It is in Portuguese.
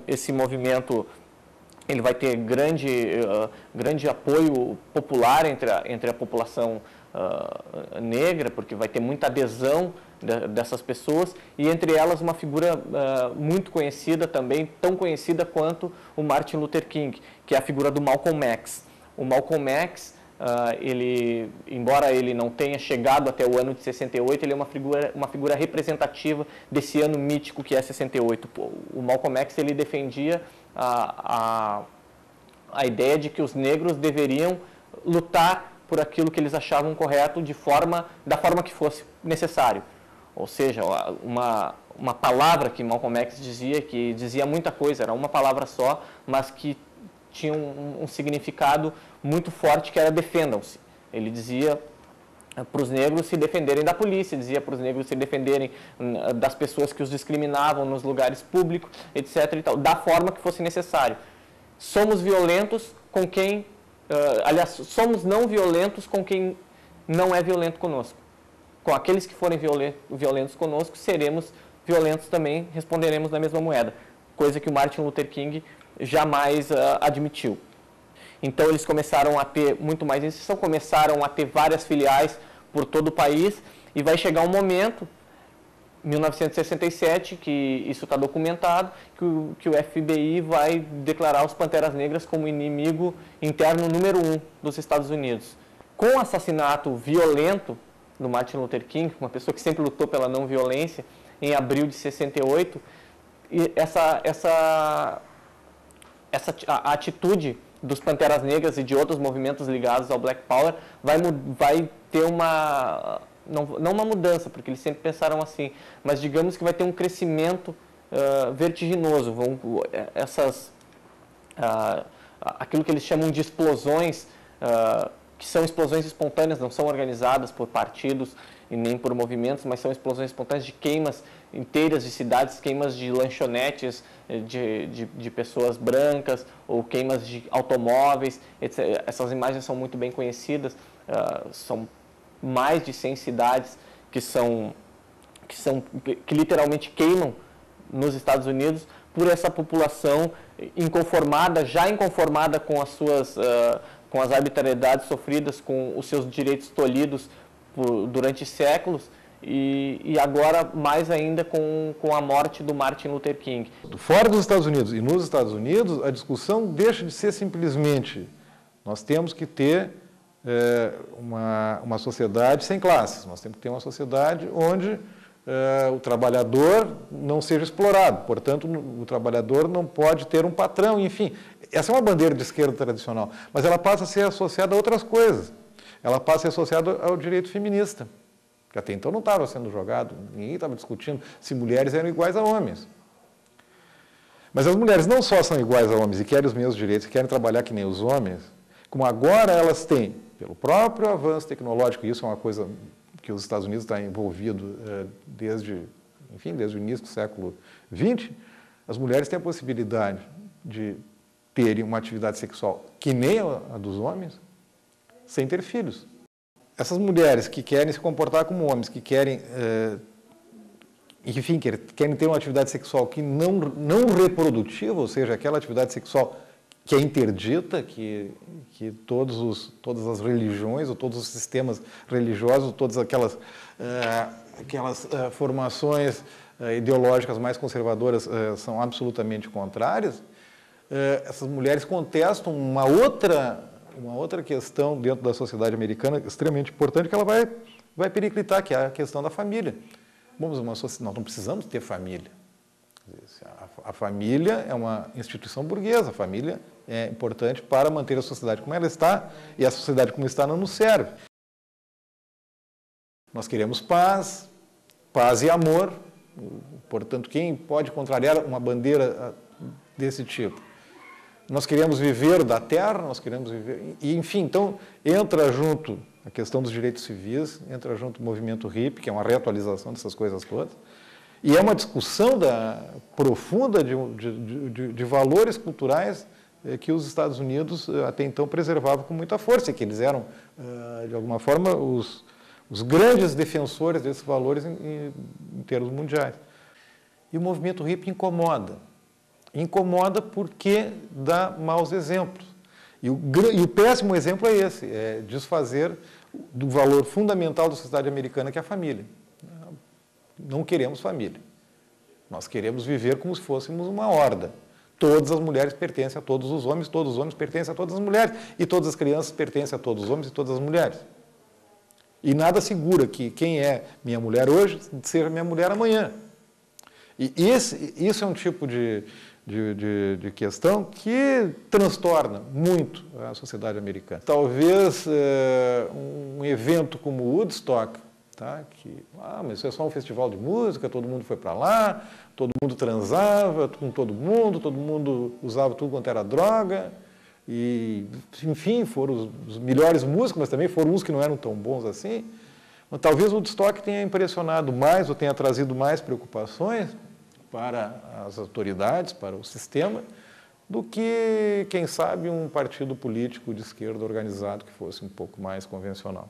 esse movimento ele vai ter grande apoio popular entre a população negra, porque vai ter muita adesão dessas pessoas, e entre elas uma figura muito conhecida também, tão conhecida quanto o Martin Luther King, que é a figura do Malcolm X. O Malcolm X, embora ele não tenha chegado até o ano de 68, ele é uma figura representativa desse ano mítico que é 68. O Malcolm X ele defendia a ideia de que os negros deveriam lutar por aquilo que eles achavam correto da forma que fosse necessário. Ou seja, uma palavra que Malcolm X dizia, que dizia muita coisa, era uma palavra só, mas que tinha um significado muito forte, que era defendam-se. Ele dizia para os negros se defenderem da polícia, dizia para os negros se defenderem das pessoas que os discriminavam nos lugares públicos, etc. e tal, da forma que fosse necessário. Somos violentos com quem... aliás, somos não violentos com quem não é violento conosco. Com aqueles que forem violentos conosco, seremos violentos também, responderemos na mesma moeda. Coisa que o Martin Luther King jamais admitiu. Então, eles começaram a ter muito mais inserção, começaram a ter várias filiais por todo o país, e vai chegar um momento, 1967, que isso está documentado, que o FBI vai declarar os Panteras Negras como inimigo interno número 1 dos Estados Unidos. Com o assassinato violento do Martin Luther King, uma pessoa que sempre lutou pela não violência, em abril de 68, e a atitude dos Panteras Negras e de outros movimentos ligados ao Black Power vai ter não uma mudança, porque eles sempre pensaram assim, mas digamos que vai ter um crescimento vertiginoso. Aquilo que eles chamam de explosões, que são explosões espontâneas, não são organizadas por partidos e nem por movimentos, mas são explosões espontâneas de queimas inteiras de cidades, queimas de lanchonetes de pessoas brancas, ou queimas de automóveis, etc. Essas imagens são muito bem conhecidas, são mais de 100 cidades que literalmente queimam nos Estados Unidos por essa população já inconformada com com as arbitrariedades sofridas, com os seus direitos tolhidos durante séculos, e agora mais ainda com a morte do Martin Luther King. Fora dos Estados Unidos e nos Estados Unidos, a discussão deixa de ser simplesmente nós temos que ter uma sociedade sem classes, nós temos que ter uma sociedade onde o trabalhador não seja explorado, portanto, o trabalhador não pode ter um patrão, enfim. Essa é uma bandeira de esquerda tradicional, mas ela passa a ser associada a outras coisas. Ela passa a ser associada ao direito feminista, que até então não estava sendo jogado, ninguém estava discutindo se mulheres eram iguais a homens. Mas as mulheres não só são iguais a homens e querem os mesmos direitos, querem trabalhar que nem os homens, como agora elas têm, pelo próprio avanço tecnológico, e isso é uma coisa que os Estados Unidos está envolvido desde o início do século XX, as mulheres têm a possibilidade de terem uma atividade sexual que nem a dos homens, sem ter filhos. Essas mulheres que querem se comportar como homens, que querem, querem ter uma atividade sexual que não reprodutiva, ou seja, aquela atividade sexual que é interdita, que todas as religiões, ou todos os sistemas religiosos, todas aquelas formações ideológicas mais conservadoras são absolutamente contrárias, essas mulheres contestam uma outra questão dentro da sociedade americana extremamente importante, que ela vai periclitar, que é a questão da família. Bom, nós não precisamos ter família. A família é uma instituição burguesa, a família é importante para manter a sociedade como ela está, e a sociedade como está não nos serve. Nós queremos paz e amor, portanto, quem pode contrariar uma bandeira desse tipo? Nós queremos viver da terra, nós queremos viver... E, enfim, então, entra junto a questão dos direitos civis, entra junto o movimento hippie, que é uma reatualização dessas coisas todas, e é uma discussão profunda de valores culturais que os Estados Unidos até então preservavam com muita força, e que eles eram, de alguma forma, os grandes defensores desses valores em termos mundiais. E o movimento hippie incomoda. Incomoda porque dá maus exemplos. E o péssimo exemplo é esse, é desfazer do valor fundamental da sociedade americana, que é a família. Não queremos família. Nós queremos viver como se fôssemos uma horda. Todas as mulheres pertencem a todos os homens pertencem a todas as mulheres, e todas as crianças pertencem a todos os homens e todas as mulheres. E nada segura que quem é minha mulher hoje seja minha mulher amanhã. E isso é um tipo de questão que transtorna muito a sociedade americana. Talvez um evento como o Woodstock, tá? Mas isso é só um festival de música, todo mundo foi para lá, todo mundo transava com todo mundo usava tudo quanto era droga, e, enfim, foram os melhores músicos, mas também foram uns que não eram tão bons assim. Mas talvez o Woodstock tenha impressionado mais ou tenha trazido mais preocupações para as autoridades, para o sistema, do que, quem sabe, um partido político de esquerda organizado que fosse um pouco mais convencional.